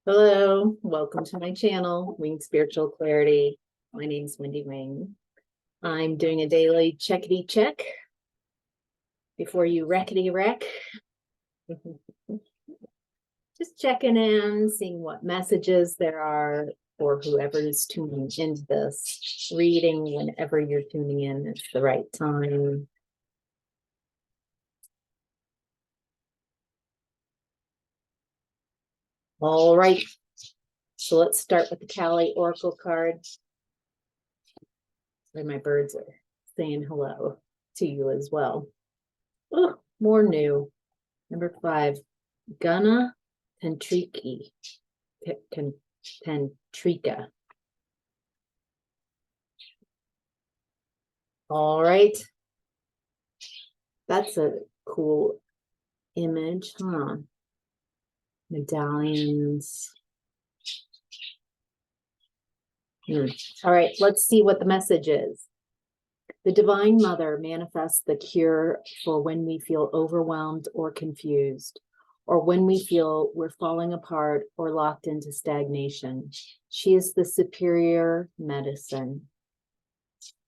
Hello, welcome to my channel, Wing Spiritual Clarity. My name is Wendy Wing. I'm doing a daily checkity check before you wreckety wreck. Just checking in, seeing what messages there are for whoever is tuning into this reading. Whenever you're tuning in, it's the right time. All right, so let's start with the Kali Oracle card. And my birds are saying hello to you as well. Oh, more new. Number 5, Gunna Tantrika. Tantrika. All right. That's a cool image, huh? Medallions. All right, let's see what the message is. The Divine Mother manifests the cure for when we feel overwhelmed or confused, or when we feel we're falling apart or locked into stagnation. She is the superior medicine.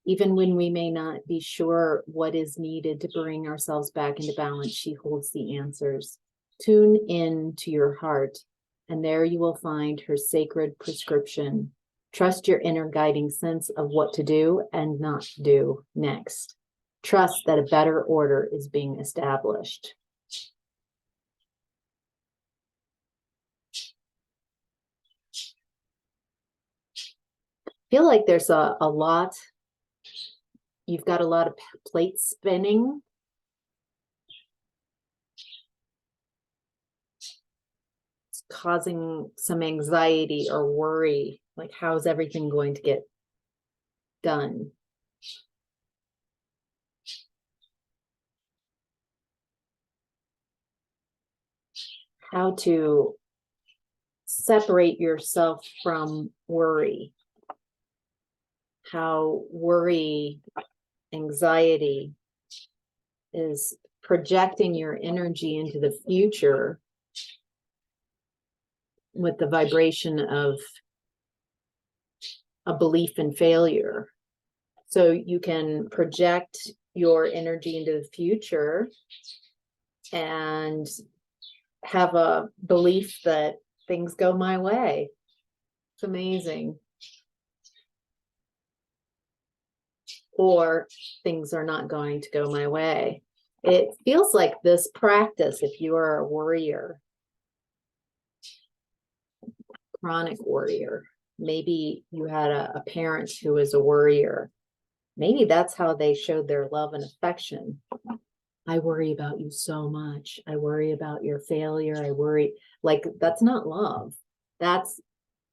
Even when we may not be sure what is needed to bring ourselves back into balance, she holds the answers. Tune in to your heart, and there you will find her sacred prescription. Trust your inner guiding sense of what to do and not do next. Trust that a better order is being established. I feel like there's a lot. You've got a lot of plates spinning. It's causing some anxiety or worry. Like, how's everything going to get done? How to separate yourself from worry. How worry, anxiety is projecting your energy into the future with the vibration of a belief in failure. So you can project your energy into the future and have a belief that things go my way. It's amazing. Or things are not going to go my way. It feels like this practice, if you are a worrier, chronic worrier, maybe you had a parent who was a worrier. Maybe that's how they showed their love and affection. I worry about you so much. I worry about your failure. I worry. Like, that's not love. That's,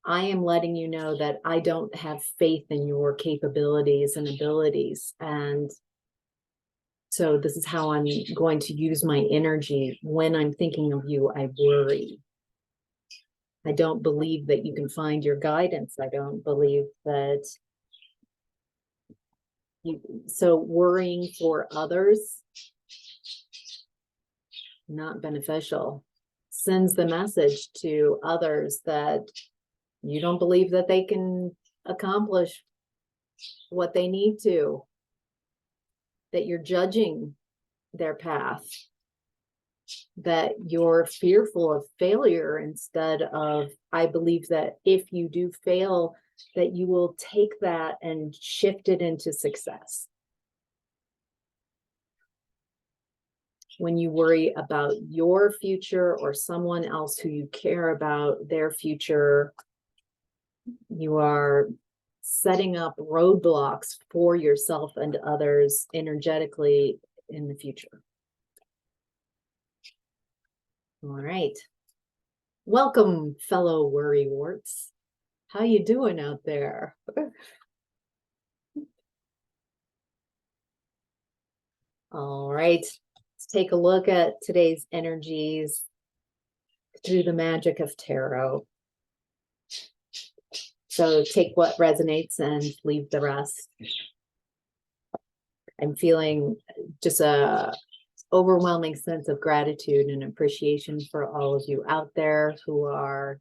I am letting you know that I don't have faith in your capabilities and abilities. And so this is how I'm going to use my energy. When I'm thinking of you, I worry. I don't believe that you can find your guidance. I don't believe that you, so worrying for others, not beneficial. Sends the message to others that you don't believe that they can accomplish what they need to, that you're judging their path, that you're fearful of failure instead of, I believe that if you do fail, that you will take that and shift it into success. When you worry about your future or someone else who you care about, their future, you are setting up roadblocks for yourself and others energetically in the future. All right. Welcome, fellow worrywarts. How you doing out there? All right. Let's take a look at today's energies through the magic of tarot. So take what resonates and leave the rest. I'm feeling just a overwhelming sense of gratitude and appreciation for all of you out there who are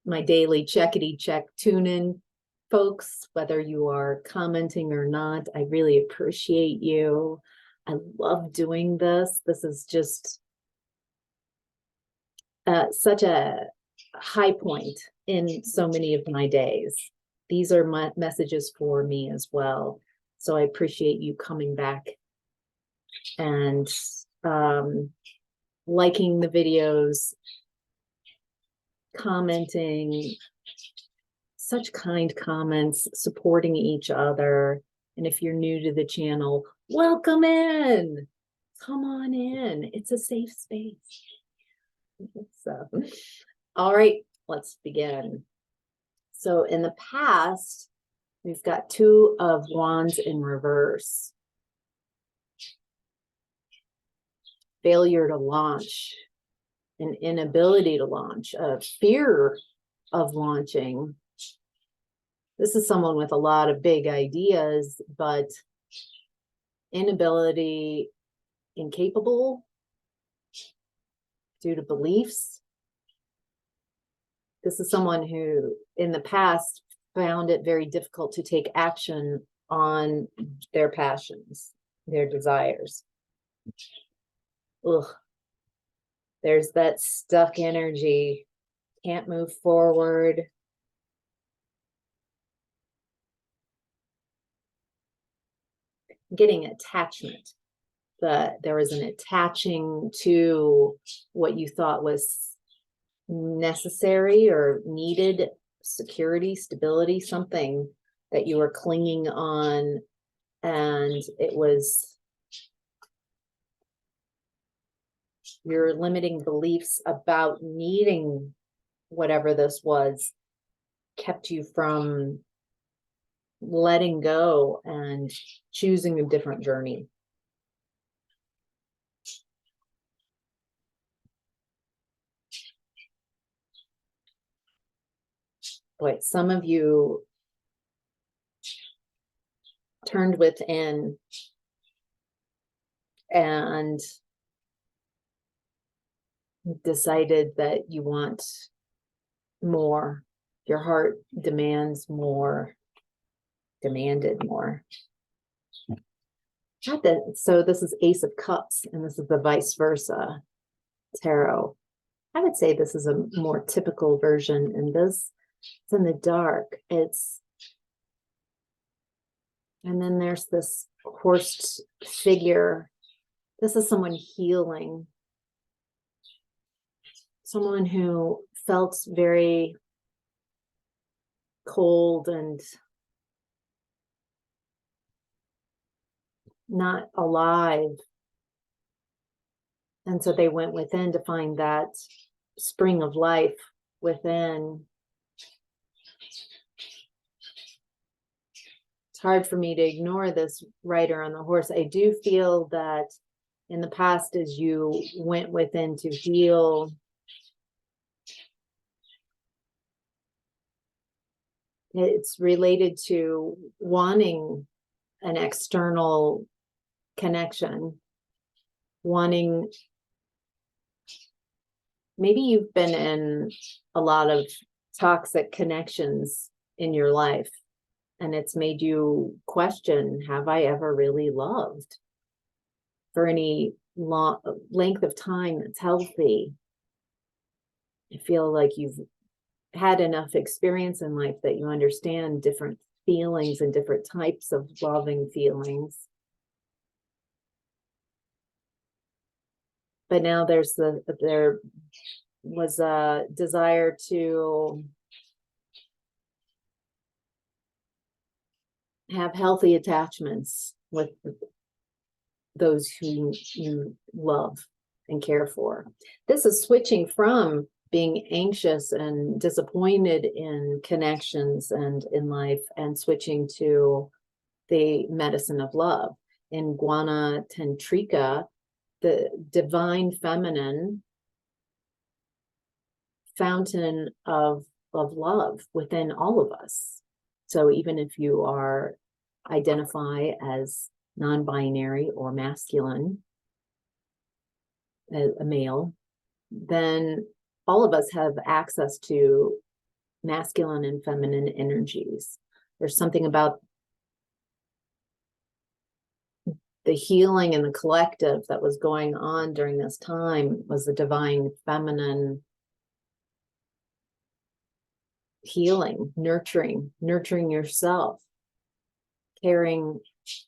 my daily checkity check tune in, folks, whether you are commenting or not. I really appreciate you. I love doing this. This is just such a high point in so many of my days. These are my messages for me as well. So I appreciate you coming back and liking the videos, commenting, such kind comments, supporting each other. And if you're new to the channel, welcome in. Come on in. It's a safe space. So, all right, let's begin. So in the past, we've got 2 of Wands in reverse. Failure to launch, an inability to launch, a fear of launching. This is someone with a lot of big ideas, but inability, incapable due to beliefs. This is someone who in the past found it very difficult to take action on their passions, their desires. Ugh. There's that stuck energy, can't move forward. Getting attachment, there was an attaching to what you thought was necessary or needed, security, stability, something that you were clinging on, and it was your limiting beliefs about needing whatever this was kept you from letting go and choosing a different journey. Boy, some of you turned within and decided that you want more. Your heart demands more, demanded more. Not that, so this is Ace of Cups, and this is the vice versa tarot. I would say this is a more typical version, and this it's in the dark. And then there's this horsed figure. This is someone healing. Someone who felt very cold and not alive. And so they went within to find that spring of life within. It's hard for me to ignore this rider on the horse. I do feel that in the past, as you went within to heal, it's related to wanting an external connection, wanting, maybe you've been in a lot of toxic connections in your life, and it's made you question, have I ever really loved for any long length of time that's healthy? I feel like you've had enough experience in life that you understand different feelings and different types of loving feelings. But now there was a desire to have healthy attachments with those who you love and care for. This is switching from being anxious and disappointed in connections and in life, and switching to the medicine of love. In Guana Tantrika, the divine feminine fountain of love within all of us. So even if you identify as non-binary or masculine, a male, then all of us have access to masculine and feminine energies. There's something about the healing and the collective that was going on during this time was the divine feminine healing, nurturing yourself, caring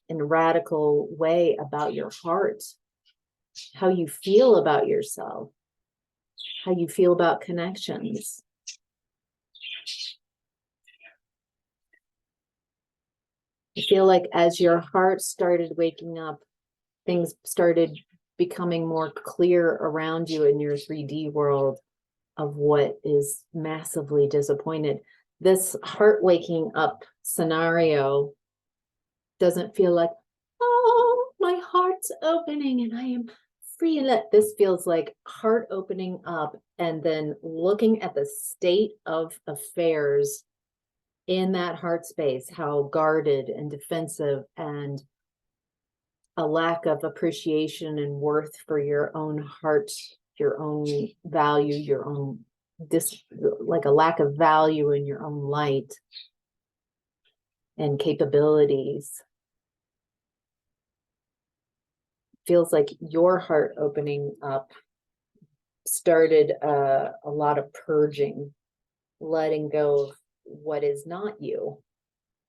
in a radical way about your heart, how you feel about yourself, how you feel about connections. I feel like as your heart started waking up, things started becoming more clear around you in your 3D world of what is massively disappointed. This heart waking up scenario doesn't feel like, oh, my heart's opening and I am free. This feels like heart opening up and then looking at the state of affairs in that heart space, how guarded and defensive and a lack of appreciation and worth for your own heart, your own value, your own like a lack of value in your own light and capabilities. Feels like your heart opening up started a lot of purging, letting go of what is not you,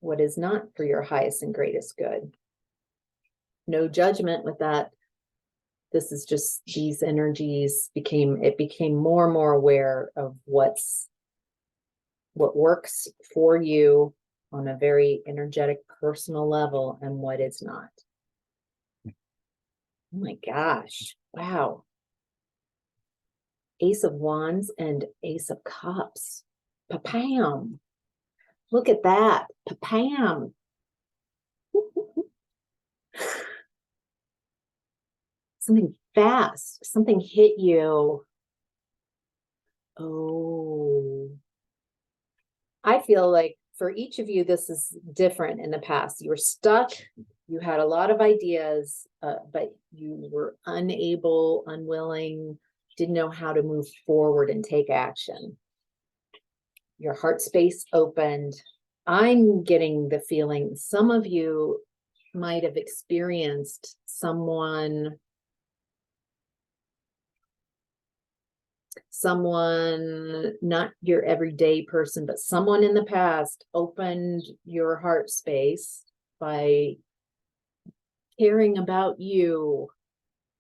what is not for your highest and greatest good. No judgment with that. This is just these energies became more and more aware of what works for you on a very energetic personal level and what is not. Oh my gosh. Wow. Ace of Wands and Ace of Cups. Pa-pam. Look at that. Pa-pam. Something fast. Something hit you. Oh. I feel like for each of you, this is different in the past. You were stuck. You had a lot of ideas, but you were unable, unwilling, didn't know how to move forward and take action. Your heart space opened. I'm getting the feeling some of you might have experienced someone, not your everyday person, but someone in the past opened your heart space by caring about you,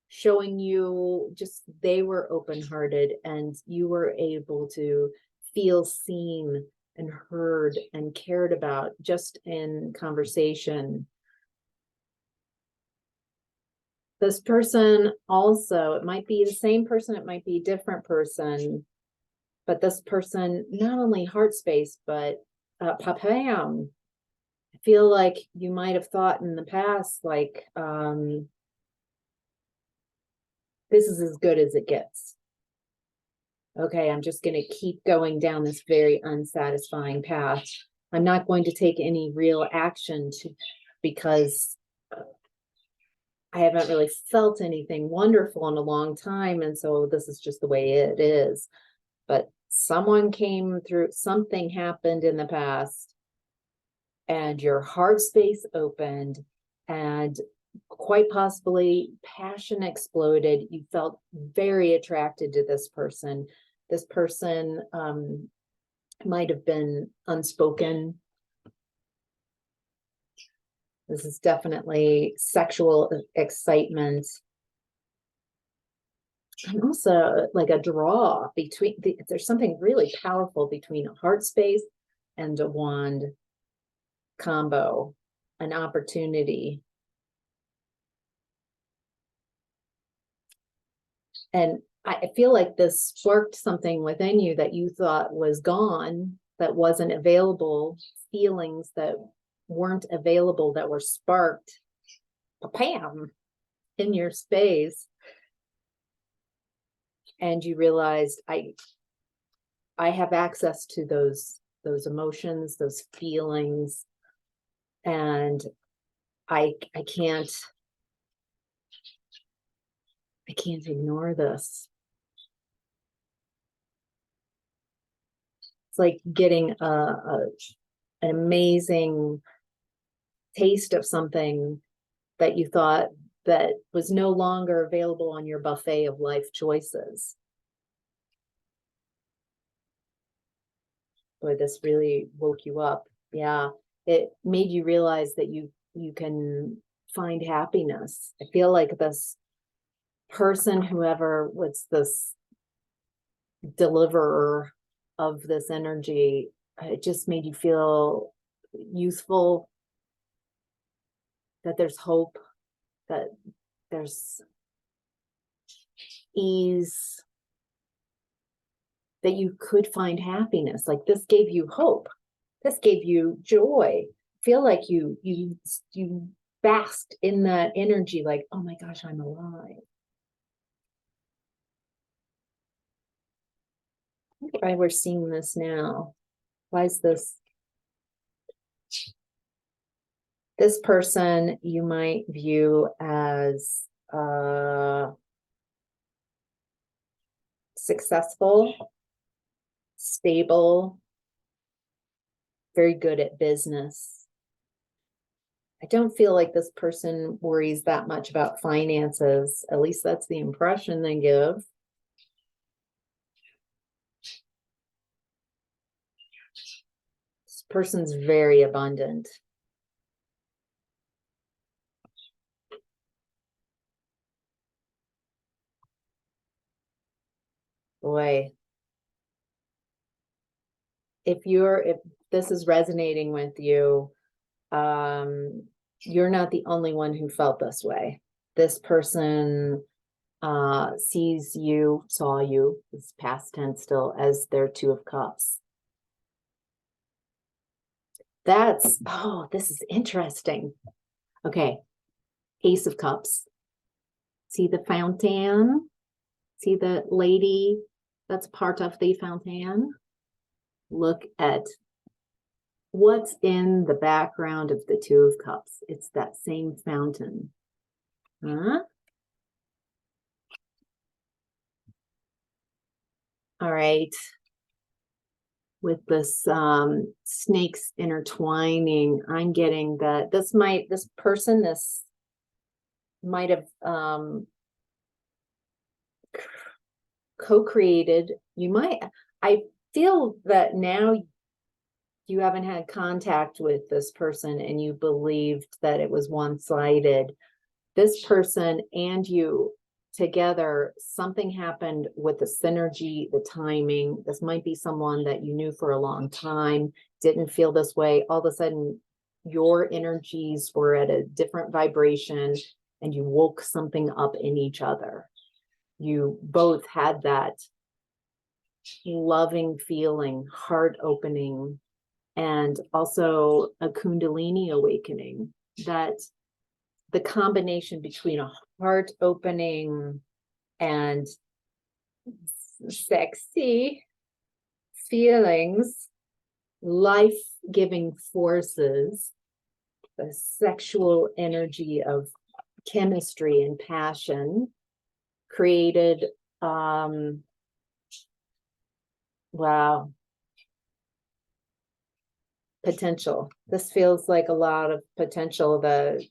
showing you just they were open-hearted and you were able to feel seen and heard and cared about just in conversation. This person also, it might be the same person, it might be a different person, but this person, not only heart space, but papam. I feel like you might have thought in the past, like, this is as good as it gets. Okay, I'm just going to keep going down this very unsatisfying path. I'm not going to take any real action because I haven't really felt anything wonderful in a long time. And so this is just the way it is. But someone came through, something happened in the past, and your heart space opened, and quite possibly passion exploded. You felt very attracted to this person. This person might have been unspoken. This is definitely sexual excitement. And also like a draw between, there's something really powerful between a heart space and a wand combo, an opportunity. And I feel like this sparked something within you that you thought was gone, that wasn't available, feelings that weren't available, that were sparked, bam, in your space. And you realized, I have access to those emotions, those feelings, and I can't ignore this. It's like getting an amazing taste of something that you thought that was no longer available on your buffet of life choices. Boy, this really woke you up. Yeah, it made you realize that you can find happiness. I feel like this person, whoever was this deliverer of this energy, it just made you feel youthful, that there's hope, that there's ease, that you could find happiness. Like this gave you hope. This gave you joy. Feel like you basked in that energy, like, oh my gosh, I'm alive. Why we're seeing this now? Why is this? This person you might view as successful, stable, very good at business. I don't feel like this person worries that much about finances. At least that's the impression they give. This person's very abundant. Boy, if this is resonating with you, you're not the only one who felt this way. This person saw you, it's past tense still, as their Two of Cups. This is interesting. Okay, Ace of Cups. See the fountain? See the lady that's part of the fountain? Look at what's in the background of the Two of Cups. It's that same fountain. Huh? All right. With this snakes intertwining, I'm getting that this might have co-created. I feel that now you haven't had contact with this person and you believed that it was one-sided. This person and you together, something happened with the synergy, the timing. This might be someone that you knew for a long time, didn't feel this way. All of a sudden, your energies were at a different vibration and you woke something up in each other. You both had that loving feeling, heart opening, and also a Kundalini awakening. That the combination between a heart opening and sexy feelings, life-giving forces, the sexual energy of chemistry and passion created, wow, potential. This feels like a lot of potential that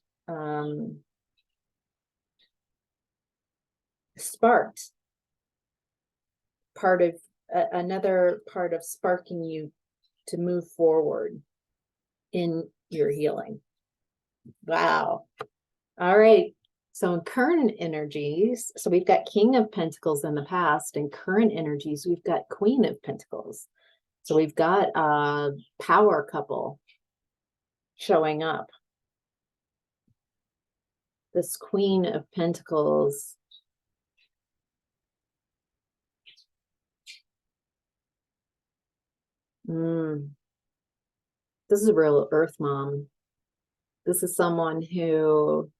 sparked another part of sparking you to move forward in your healing. Wow. All right. So in current energies, so we've got King of Pentacles in the past, and current energies, we've got Queen of Pentacles. So we've got a power couple showing up. This Queen of Pentacles. This is a real earth mom. This is someone who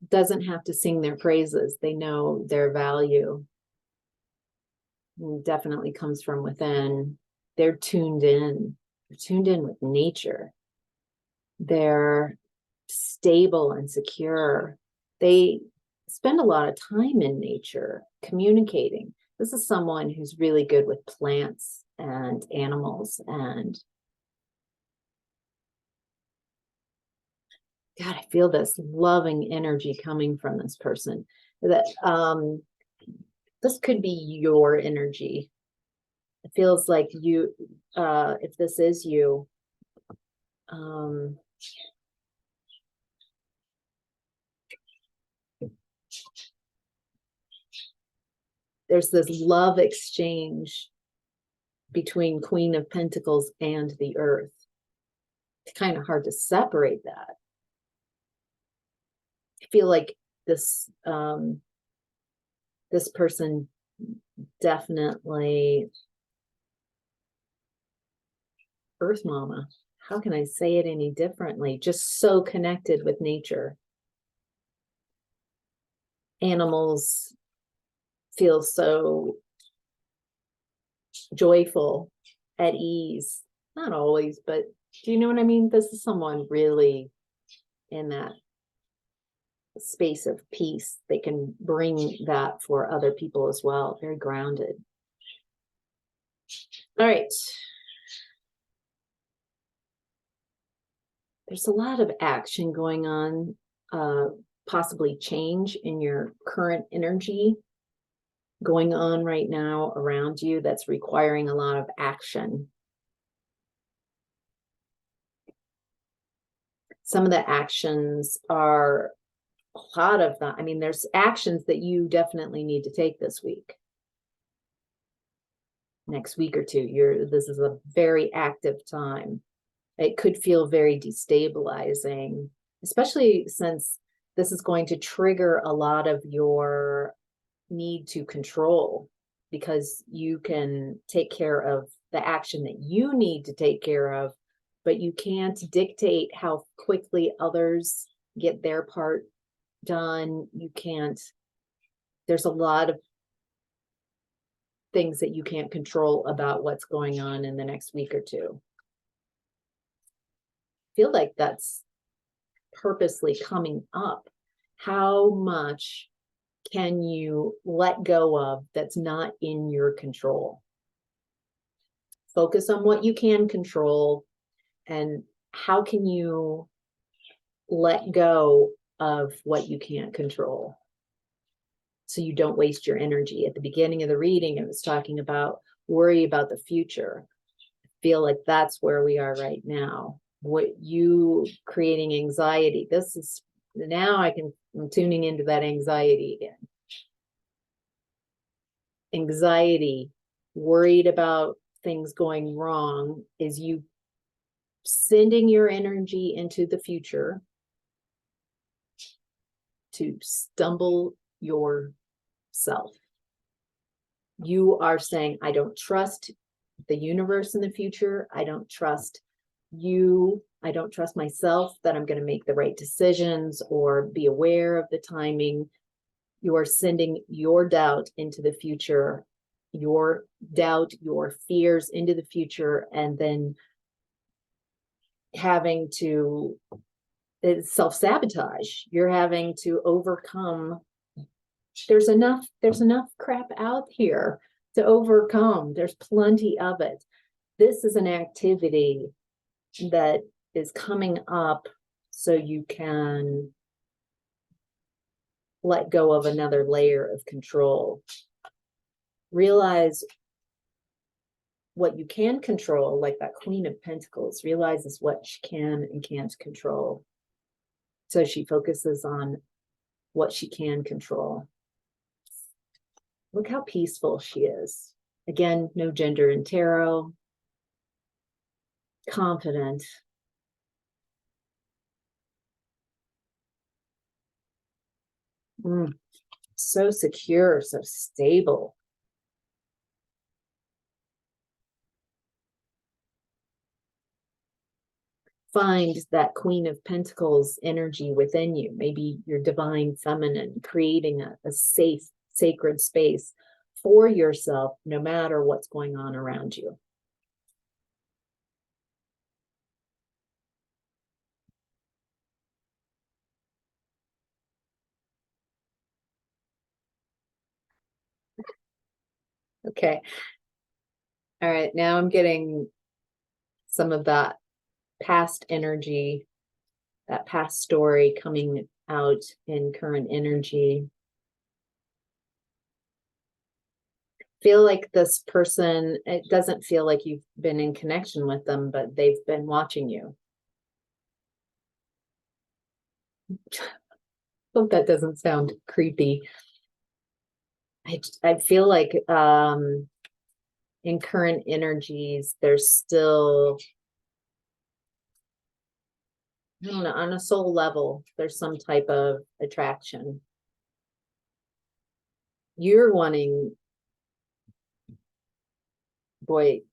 doesn't have to sing their praises. They know their value. It definitely comes from within. They're tuned in. They're tuned in with nature. They're stable and secure. They spend a lot of time in nature communicating. This is someone who's really good with plants, and animals. And God, I feel this loving energy coming from this person. That this could be your energy. It feels like you, if this is you, there's this love exchange between Queen of Pentacles and the Earth. It's kind of hard to separate that. I feel like this this person definitely Earth Mama. How can I say it any differently? Just so connected with nature. Animals feel so joyful, at ease. Not always, but do you know what I mean? This is someone really in that space of peace. They can bring that for other people as well. Very grounded. All right. There's a lot of action going on, possibly change in your current energy going on right now around you that's requiring a lot of action. Some of the actions are a lot of them. I mean, there's actions that you definitely need to take this week. Next week or two, this is a very active time. It could feel very destabilizing, especially since this is going to trigger a lot of your need to control, because you can take care of the action that you need to take care of, but you can't dictate how quickly others get their part done. You can't, there's a lot of things that you can't control about what's going on in the next week or two. I feel like that's purposely coming up. How much can you let go of that's not in your control? Focus on what you can control, and how can you let go of what you can't control so you don't waste your energy. At the beginning of the reading, it was talking about worry about the future. I feel like that's where we are right now. What you creating anxiety. This is now I'm tuning into that anxiety again. Anxiety, worried about things going wrong, is you sending your energy into the future to stumble yourself. You are saying, I don't trust the universe in the future. I don't trust you. I don't trust myself that I'm going to make the right decisions or be aware of the timing. You are sending your doubt into the future, your doubt, your fears into the future, and then having to, it's self-sabotage. You're having to overcome. There's enough crap out here to overcome. There's plenty of it. This is an activity that is coming up so you can let go of another layer of control. Realize what you can control, like that Queen of Pentacles, realizes what she can and can't control. So she focuses on what she can control. Look how peaceful she is. Again, no gender in tarot. Confident. So secure, so stable. Find that Queen of Pentacles energy within you, maybe your divine feminine, creating a safe, sacred space for yourself, no matter what's going on around you. Okay. All right, now I'm getting some of that past energy, that past story coming out in current energy. Feel like this person, it doesn't feel like you've been in connection with them, but they've been watching you. Hope that doesn't sound creepy. I feel like in current energies, there's still, I don't know, on a soul level, there's some type of attraction. You're wanting, boy,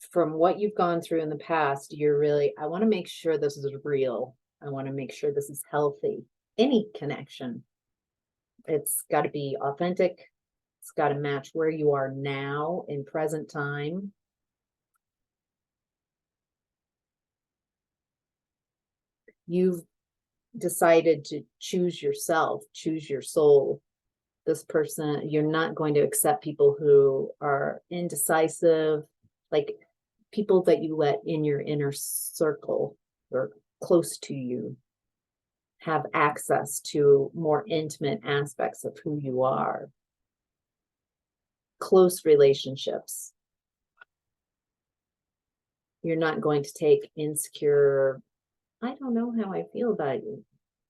from what you've gone through in the past, you're really, I want to make sure this is real. I want to make sure this is healthy. Any connection, it's got to be authentic. It's got to match where you are now in present time. You've decided to choose yourself, choose your soul. This person, you're not going to accept people who are indecisive, like people that you let in your inner circle or close to you, have access to more intimate aspects of who you are. Close relationships. You're not going to take insecure, I don't know how I feel about you.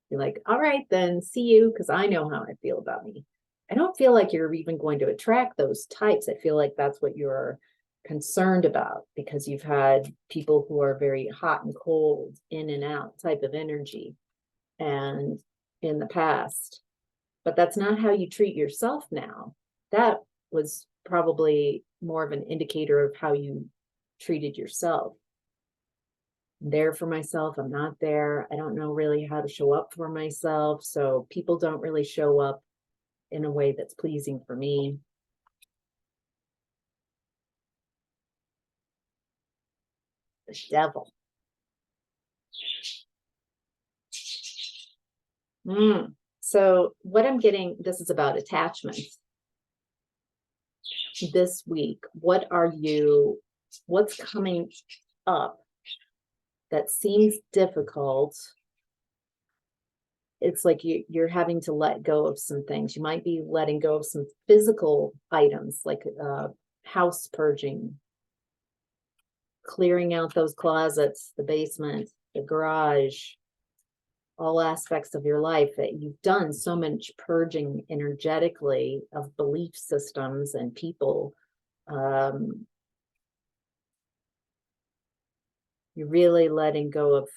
You're like, all right, then see you, because I know how I feel about me. I don't feel like you're even going to attract those types. I feel like that's what you're concerned about, because you've had people who are very hot and cold, in and out type of energy and in the past. But that's not how you treat yourself now. That was probably more of an indicator of how you treated yourself. I'm there for myself, I'm not there. I don't know really how to show up for myself. So people don't really show up in a way that's pleasing for me. The devil. So what I'm getting, this is about attachments. This week, what's coming up that seems difficult? It's like you're having to let go of some things. You might be letting go of some physical items, like house purging, clearing out those closets, the basement, the garage, all aspects of your life that you've done so much purging energetically of belief systems and people. You're really letting go of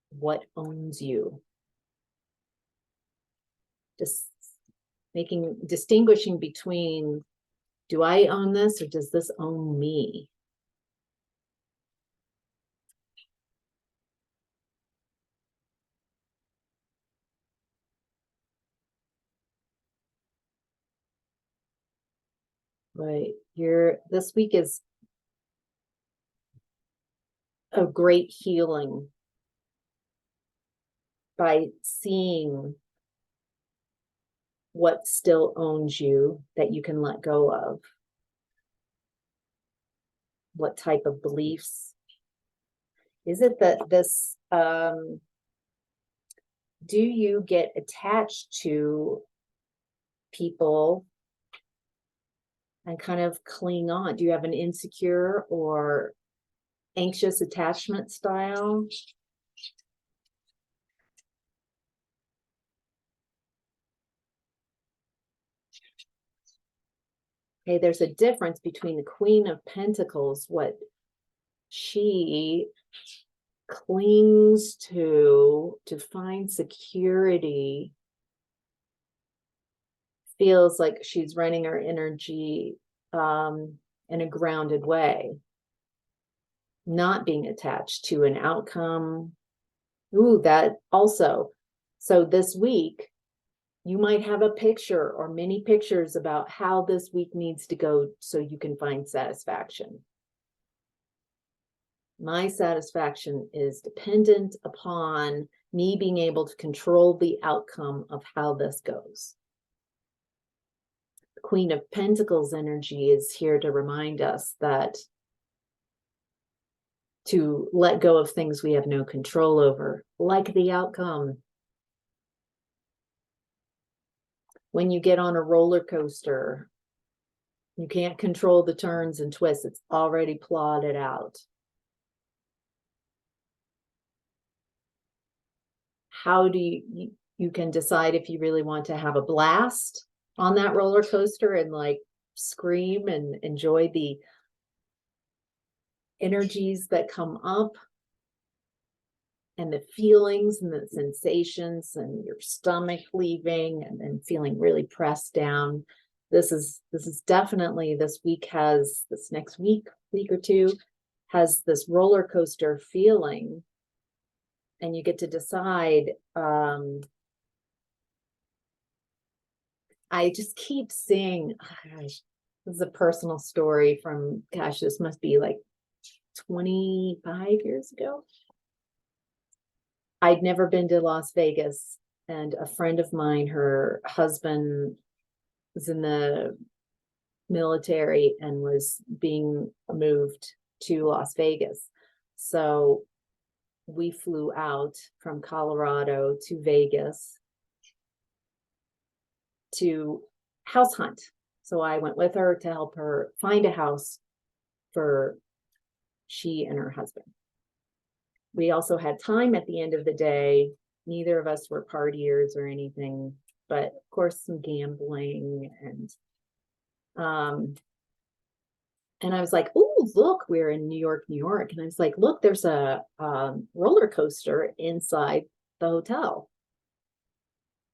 what owns you. Just distinguishing between, do I own this or does this own me? Right. This week is a great healing by seeing what still owns you that you can let go of. What type of beliefs? Is it that this, do you get attached to people and kind of cling on? Do you have an insecure or anxious attachment style? Okay, there's a difference between the Queen of Pentacles, what she clings to find security, feels like she's running her energy in a grounded way, not being attached to an outcome. Ooh, that also. So this week, you might have a picture or many pictures about how this week needs to go so you can find satisfaction. My satisfaction is dependent upon me being able to control the outcome of how this goes. The Queen of Pentacles energy is here to remind us that to let go of things we have no control over, like the outcome. When you get on a roller coaster, you can't control the turns and twists. It's already plotted out. How do you can decide if you really want to have a blast on that roller coaster and like scream and enjoy the energies that come up and the feelings and the sensations and your stomach leaving and then feeling really pressed down. This is definitely, this next week or two has this roller coaster feeling, and you get to decide. I just keep seeing, gosh, this is a personal story from, gosh, this must be like 25 years ago. I'd never been to Las Vegas, and a friend of mine, her husband was in the military and was being moved to Las Vegas. So we flew out from Colorado to Vegas to house hunt. So I went with her to help her find a house for she and her husband. We also had time at the end of the day. Neither of us were partiers or anything, but of course some gambling and I was like, oh, look, we're in New York. And I was like, look, there's a roller coaster inside the hotel.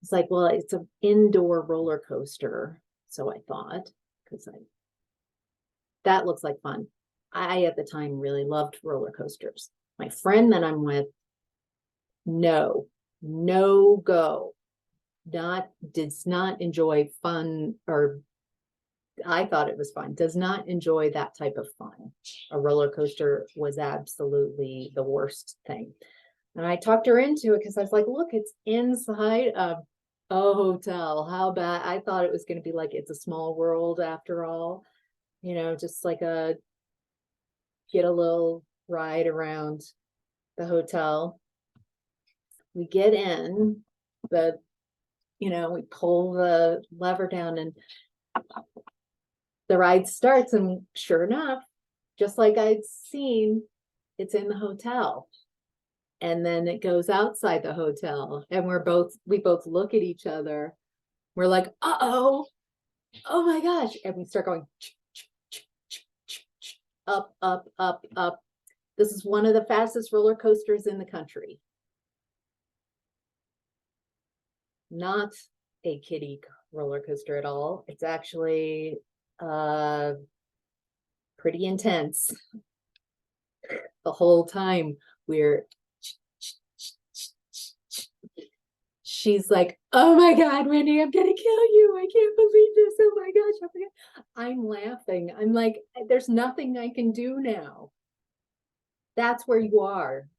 It's like, well, it's an indoor roller coaster. So I thought, because that looks like fun. I, at the time, really loved roller coasters. My friend that I'm with, no go. Does not enjoy fun, or I thought it was fun, does not enjoy that type of fun. A roller coaster was absolutely the worst thing. And I talked her into it because I was like, look, it's inside of a hotel. How bad? I thought it was going to be like It's a Small World after all, just like get a little ride around the hotel. We get in, we pull the lever down and the ride starts, and sure enough, just like I'd seen, it's in the hotel. And then it goes outside the hotel, and we both look at each other. We're like, oh my gosh. And we start going up, up, up, up. This is one of the fastest roller coasters in the country. Not a kiddie roller coaster at all. It's actually pretty intense. The whole time she's like, oh my God, Wendy, I'm gonna kill you. I can't believe this. Oh my gosh. I'm laughing. I'm like, there's nothing I can do now. That's where you are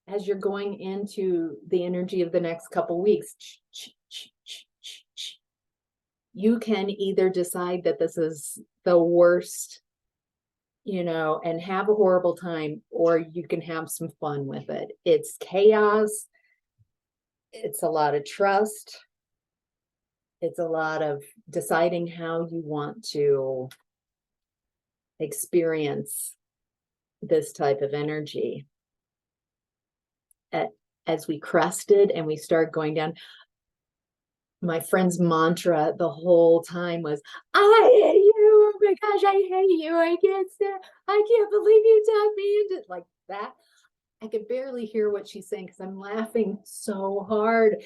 as you're going into the energy of the next couple weeks. You can either decide that this is the worst, and have a horrible time, or you can have some fun with it. It's chaos. It's a lot of trust. It's a lot of deciding how you want to experience this type of energy. As we crested and we start going down, my friend's mantra the whole time was, I hate you. Oh my gosh, I hate you. I can't believe you talked me into like that. I could barely hear what she's saying because I'm laughing so hard.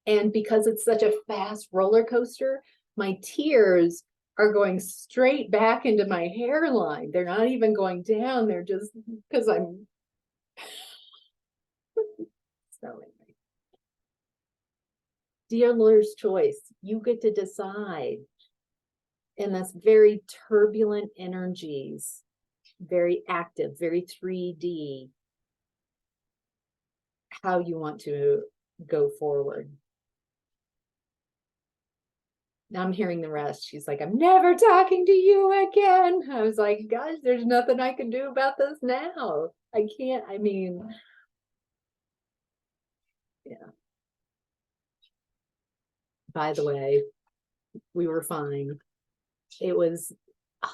And because it's such a fast roller coaster, my tears are going straight back into my hairline. They're not even going down. They're just because I'm so anyway. Dealer's choice. You get to decide in this very turbulent energies, very active, very 3D, how you want to go forward. Now I'm hearing the rest. She's like, I'm never talking to you again. I was like, gosh, there's nothing I can do about this now. I can't, I mean, yeah. By the way, we were fine. It was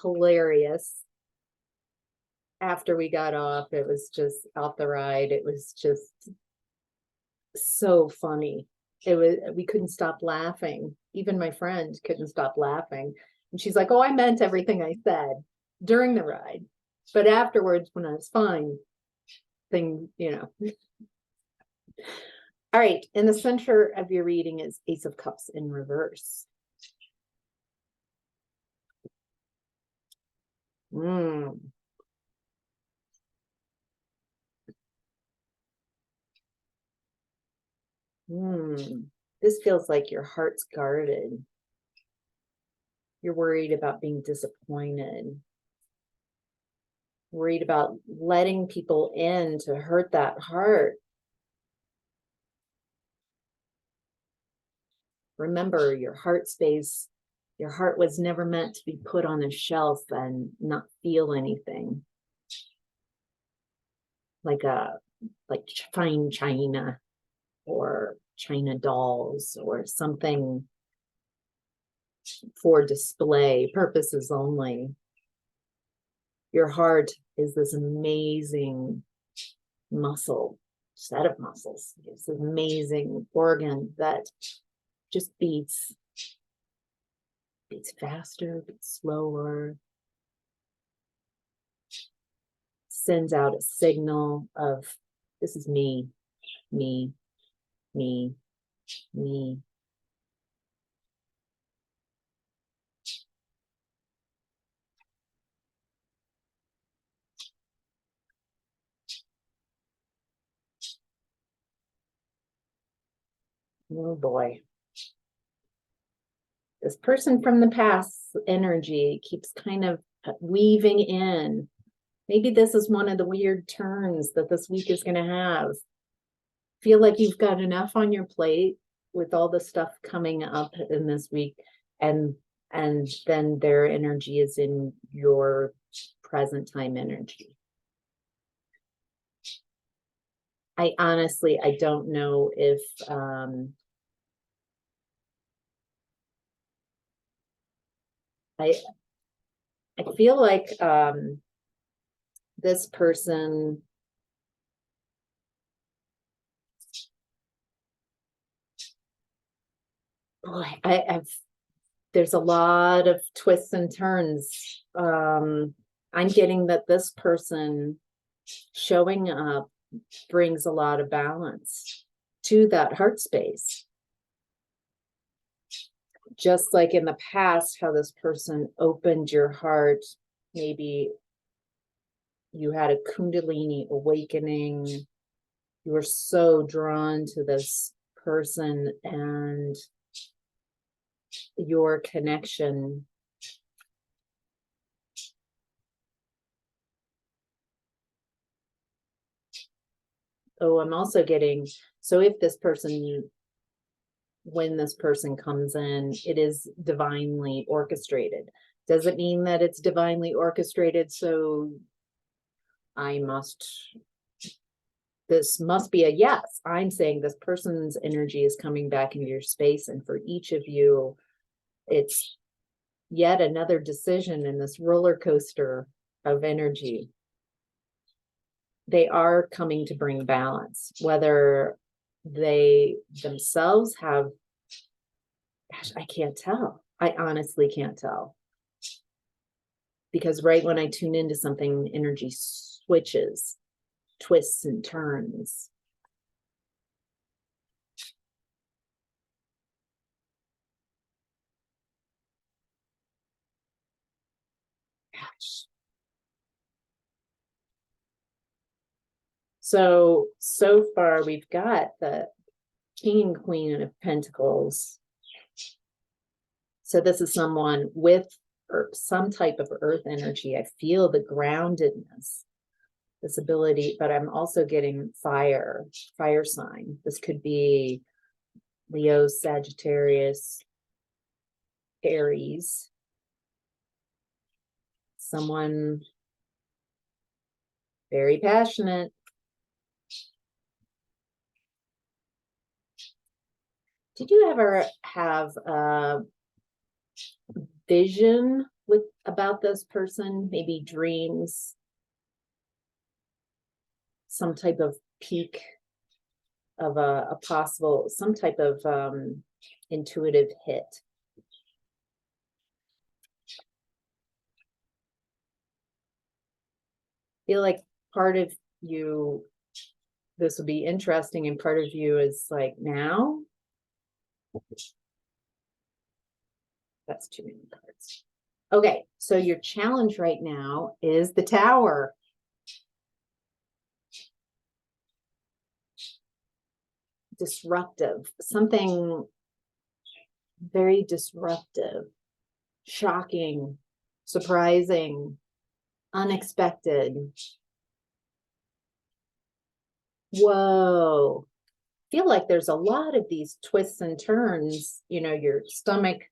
hilarious. After we got off, it was just off the ride. It was just so funny. We couldn't stop laughing. Even my friend couldn't stop laughing. And she's like, oh, I meant everything I said during the ride. But afterwards, when I was fine, thing, All right. In the center of your reading is Ace of Cups in reverse. This feels like your heart's guarded. You're worried about being disappointed. Worried about letting people in to hurt that heart. Remember, your heart space, your heart was never meant to be put on a shelf and not feel anything. Like fine china or china dolls or something for display purposes only. Your heart is this amazing set of muscles. It's an amazing organ that just beats faster, beats slower, sends out a signal of, this is me, me, me, me. Oh boy. This person from the past energy keeps kind of weaving in. Maybe this is one of the weird turns that this week is going to have. Feel like you've got enough on your plate with all the stuff coming up in this week, and then their energy is in your present time energy. I honestly don't know if I feel like this person, boy, there's a lot of twists and turns. I'm getting that this person showing up brings a lot of balance to that heart space. Just like in the past, how this person opened your heart, maybe you had a Kundalini awakening, you were so drawn to this person and your connection. Oh, I'm also getting, so if this person, when this person comes in, it is divinely orchestrated. Does it mean that it's divinely orchestrated? So this must be a yes. I'm saying this person's energy is coming back into your space. And for each of you, it's yet another decision in this roller coaster of energy. They are coming to bring balance, whether they themselves have, gosh, I can't tell. I honestly can't tell. Because right when I tune into something, energy switches, twists and turns. Gosh. So far we've got the King and Queen of Pentacles. So this is someone with some type of earth energy. I feel the groundedness, this ability, but I'm also getting fire sign. This could be Leo, Sagittarius, carries someone very passionate. Did you ever have a vision about this person? Maybe dreams, some type of peak of a possible, some type of intuitive hit. I feel like part of you, this will be interesting, and part of you is like, now? That's too many cards. Okay, so your challenge right now is the Tower. Disruptive, something very disruptive, shocking, surprising, unexpected. Whoa. I feel like there's a lot of these twists and turns, you know, your stomach,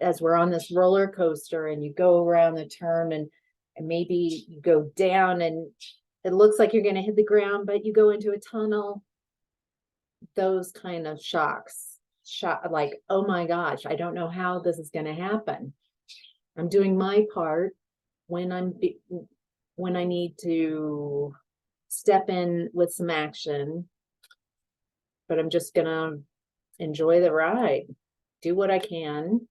as we're on this roller coaster and you go around the turn and maybe you go down and it looks like you're going to hit the ground, but you go into a tunnel. Those kind of shocks, like, oh my gosh, I don't know how this is going to happen. I'm doing my part when I need to step in with some action, but I'm just going to enjoy the ride, do what I can.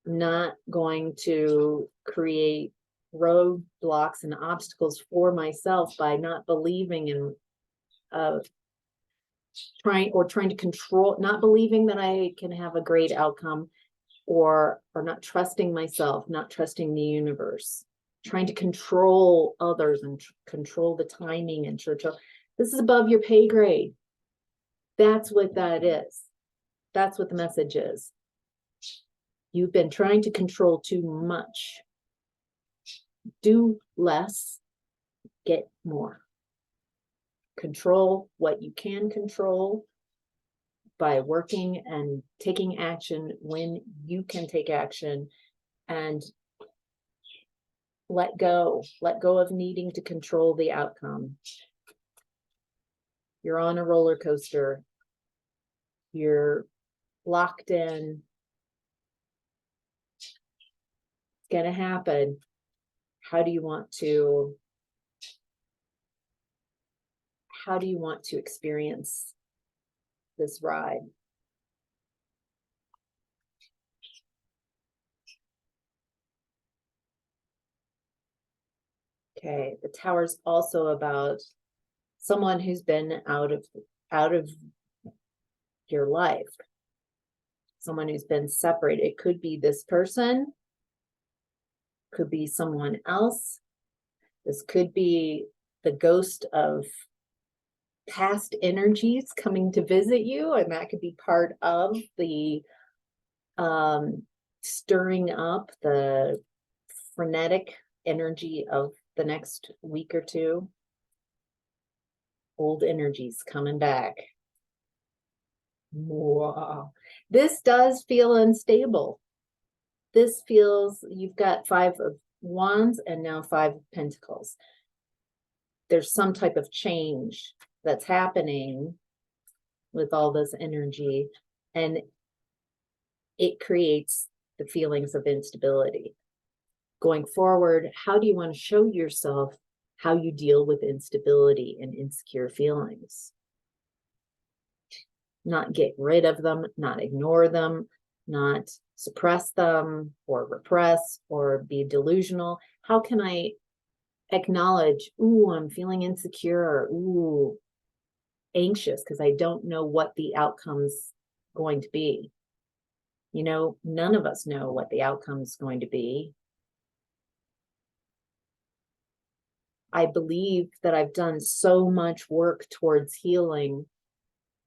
I'm not going to create roadblocks and obstacles for myself by not believing in trying to control, not believing that I can have a great outcome, or not trusting myself, not trusting the universe, trying to control others and control the timing and Churchill. This is above your pay grade. That's what that is. That's what the message is. You've been trying to control too much. Do less, get more. Control what you can control by working and taking action when you can take action, and let go of needing to control the outcome. You're on a roller coaster. You're locked in. It's going to happen. How do you want to experience this ride? Okay, the Tower's also about someone who's been out of your life, someone who's been separated. It could be this person, could be someone else. This could be the ghost of past energies coming to visit you, and that could be part of the stirring up the frenetic energy of the next week or two. Old energies coming back. Wow. This does feel unstable. This feels, you've got 5 of Wands and now 5 of Pentacles. There's some type of change that's happening with all this energy, and it creates the feelings of instability. Going forward, how do you want to show yourself how you deal with instability and insecure feelings? Not get rid of them, not ignore them, not suppress them or repress or be delusional. How can I acknowledge, ooh, I'm feeling insecure, or ooh, anxious because I don't know what the outcome's going to be. You know, none of us know what the outcome's going to be. I believe that I've done so much work towards healing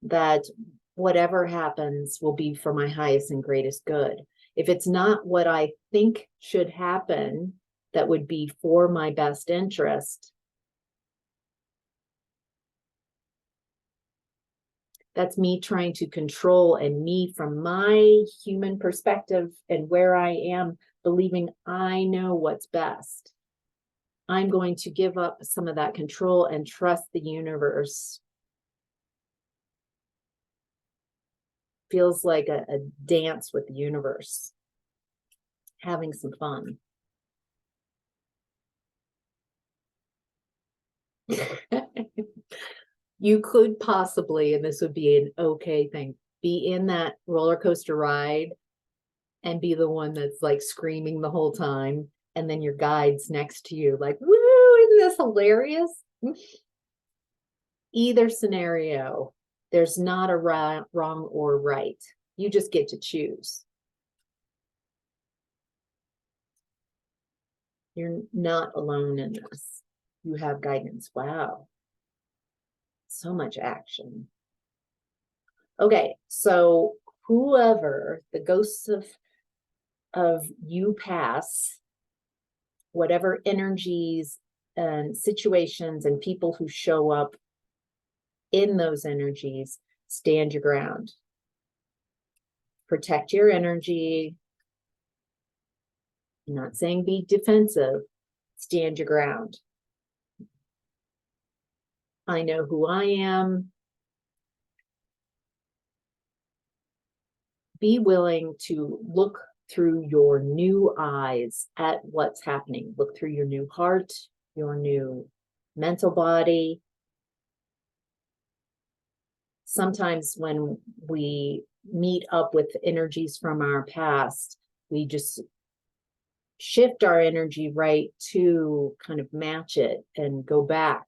that whatever happens will be for my highest and greatest good. If it's not what I think should happen, that would be for my best interest, That's me trying to control, and me from my human perspective and where I am, believing I know what's best. I'm going to give up some of that control and trust the universe. Feels like a dance with the universe, having some fun. You could possibly, and this would be an okay thing, be in that roller coaster ride and be the one that's like screaming the whole time, and then your guide's next to you like, woo, isn't this hilarious? Either scenario, there's not a wrong or right. You just get to choose. You're not alone in this. You have guidance. Wow. So much action. Okay, so whoever the ghosts of you pass, whatever energies and situations and people who show up in those energies, stand your ground. Protect your energy. I'm not saying be defensive. Stand your ground. I know who I am. Be willing to look through your new eyes at what's happening. Look through your new heart, your new mental body. Sometimes when we meet up with energies from our past, we just shift our energy right to kind of match it and go back.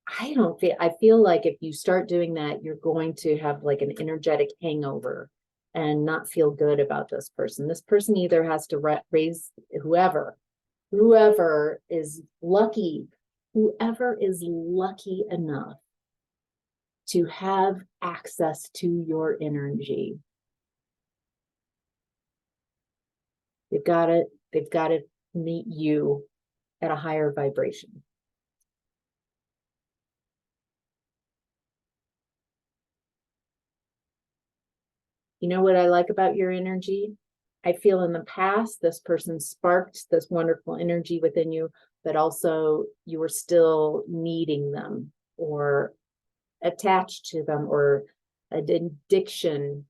I feel like if you start doing that, you're going to have like an energetic hangover and not feel good about this person. This person either has to raise whoever is lucky enough to have access to your energy. They've got to meet you at a higher vibration. You know what I like about your energy? I feel in the past, this person sparked this wonderful energy within you, but also you were still needing them or attached to them or an addiction.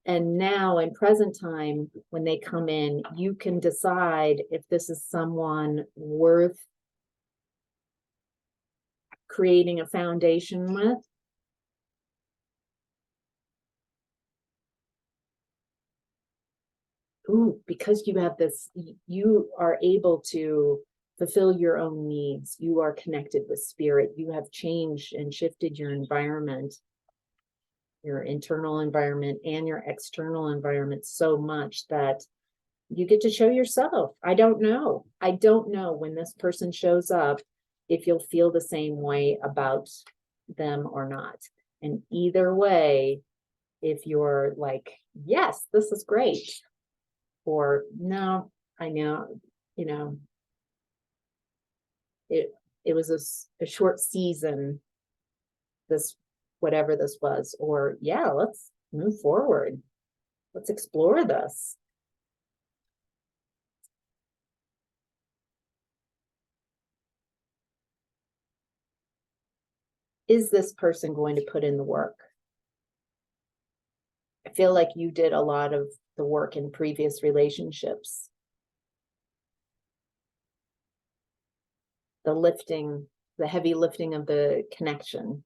And now in present time, when they come in, you can decide if this is someone worth creating a foundation with. Ooh, because you have this, you are able to fulfill your own needs. You are connected with spirit. You have changed and shifted your environment, your internal environment and your external environment so much that you get to show yourself. I don't know when this person shows up if you'll feel the same way about them or not. And either way, if you're like, yes, this is great, or no, I know, it was a short season, this, whatever this was, or yeah, let's move forward. Let's explore this. Is this person going to put in the work? I feel like you did a lot of the work in previous relationships. The lifting, the heavy lifting of the connection.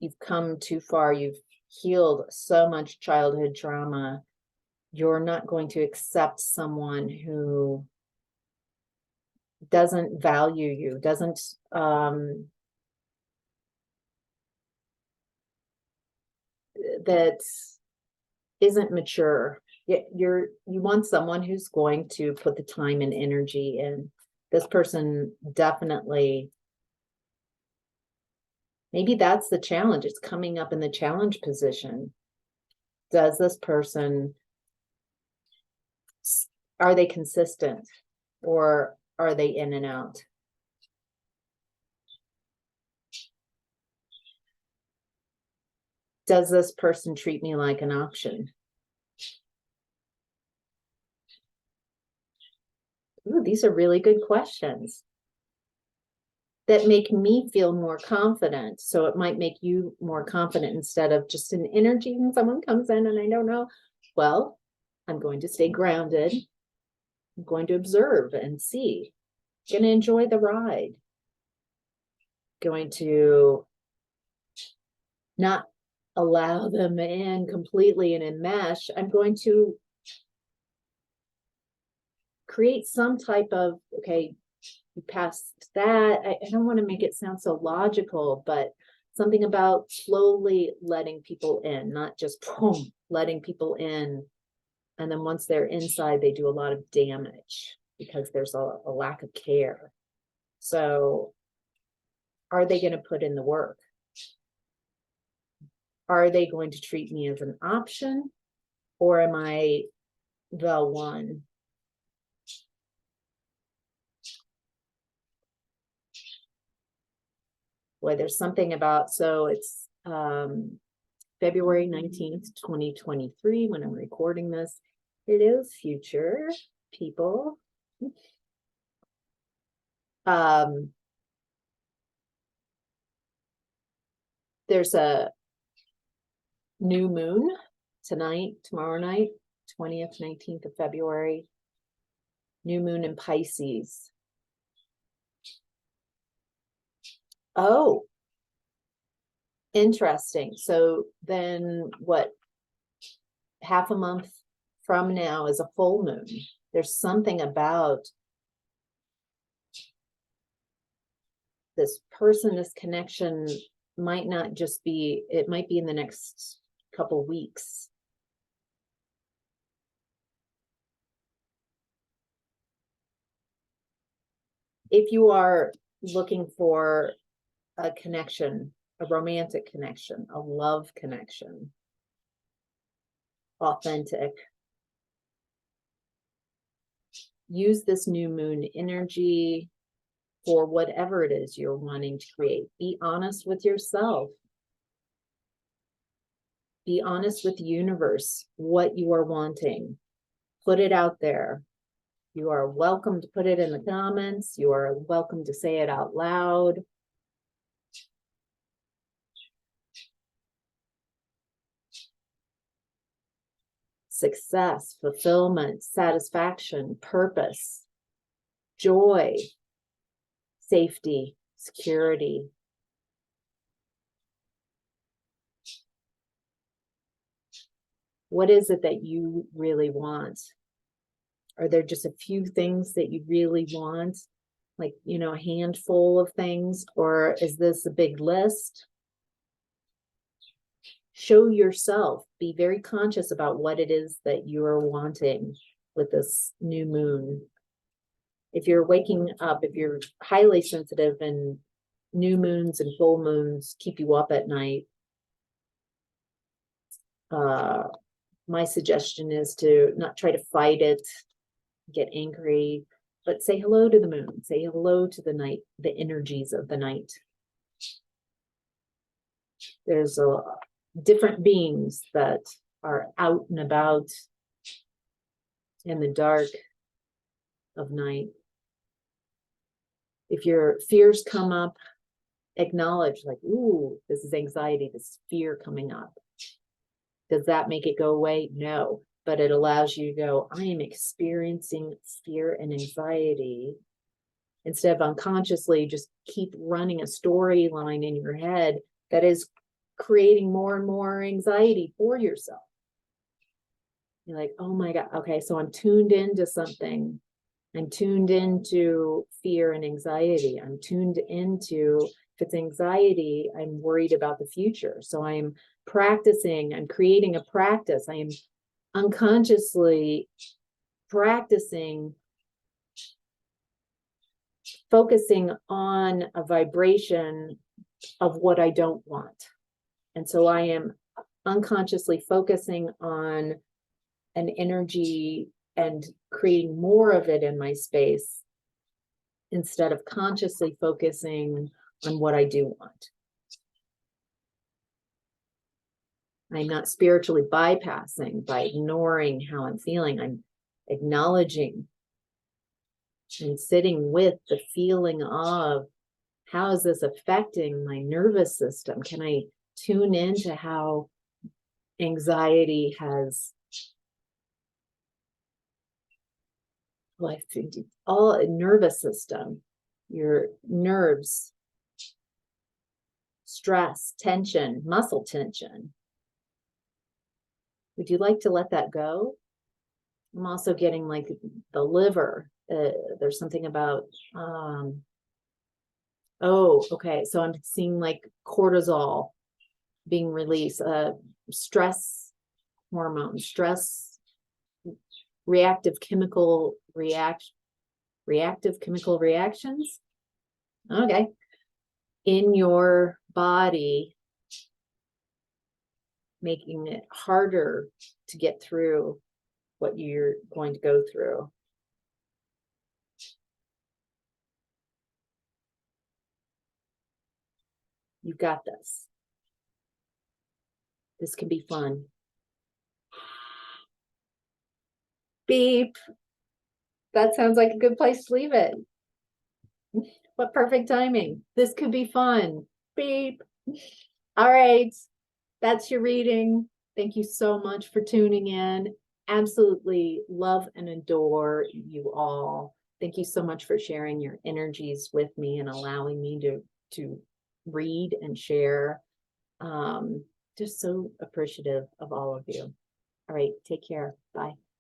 You've come too far. You've healed so much childhood trauma. You're not going to accept someone who doesn't value you, doesn't that isn't mature. You want someone who's going to put the time and energy in. This person definitely, maybe that's the challenge. It's coming up in the challenge position. Does this person, are they consistent or are they in and out? Does this person treat me like an option? Ooh, these are really good questions that make me feel more confident. So it might make you more confident instead of just an energy when someone comes in and I don't know. Well, I'm going to stay grounded. I'm going to observe and see. I'm going to enjoy the ride. Going to not allow them in completely and enmesh. I'm going to create some type of, okay, you passed that. I don't want to make it sound so logical, but something about slowly letting people in, not just boom, letting people in. And then once they're inside, they do a lot of damage because there's a lack of care. So are they going to put in the work? Are they going to treat me as an option? Or am I the one? Boy, there's something about, so it's February 19th, 2023, when I'm recording this. It is future people. There's a new moon tonight, tomorrow night, 20th, 19th of February. New moon in Pisces. Oh, interesting. So then what, half a month from now is a full moon. There's something about this person, this connection might not just be, it might be in the next couple weeks. If you are looking for a connection, a romantic connection, a love connection, authentic, use this new moon energy for whatever it is you're wanting to create. Be honest with yourself. Be honest with the universe, what you are wanting. Put it out there. You are welcome to put it in the comments. You are welcome to say it out loud. Success, fulfillment, satisfaction, purpose, joy, safety, security. What is it that you really want? Are there just a few things that you really want? Like, you know, a handful of things? Or is this a big list? Show yourself. Be very conscious about what it is that you're wanting with this new moon. If you're waking up, if you're highly sensitive and new moons and full moons keep you up at night, my suggestion is to not try to fight it, get angry, but say hello to the moon, say hello to the night, the energies of the night. There's different beings that are out and about in the dark of night. If your fears come up, acknowledge, like, ooh, this is anxiety, this is fear coming up. Does that make it go away? No, but it allows you to go, I am experiencing fear and anxiety. Instead of unconsciously just keep running a storyline in your head that is creating more and more anxiety for yourself. You're like, oh my God, okay, so I'm tuned into something. I'm tuned into fear and anxiety. I'm tuned into, if it's anxiety, I'm worried about the future. So I'm practicing, I'm creating a practice. I am unconsciously practicing focusing on a vibration of what I don't want. And so I am unconsciously focusing on an energy and creating more of it in my space instead of consciously focusing on what I do want. I'm not spiritually bypassing by ignoring how I'm feeling. I'm acknowledging and sitting with the feeling of, how is this affecting my nervous system? Can I tune into how anxiety has, well, I think all nervous system, your nerves, stress, tension, muscle tension. Would you like to let that go? I'm also getting like the liver. There's something about, oh, okay. So I'm seeing like cortisol being released, stress hormones, stress, reactive chemical reactions. Okay. In your body, making it harder to get through what you're going to go through. You got this. This can be fun. Beep. That sounds like a good place to leave it. What perfect timing. This could be fun. Beep. All right. That's your reading. Thank you so much for tuning in. Absolutely love and adore you all. Thank you so much for sharing your energies with me and allowing me to read and share. Just so appreciative of all of you. All right, take care. Bye.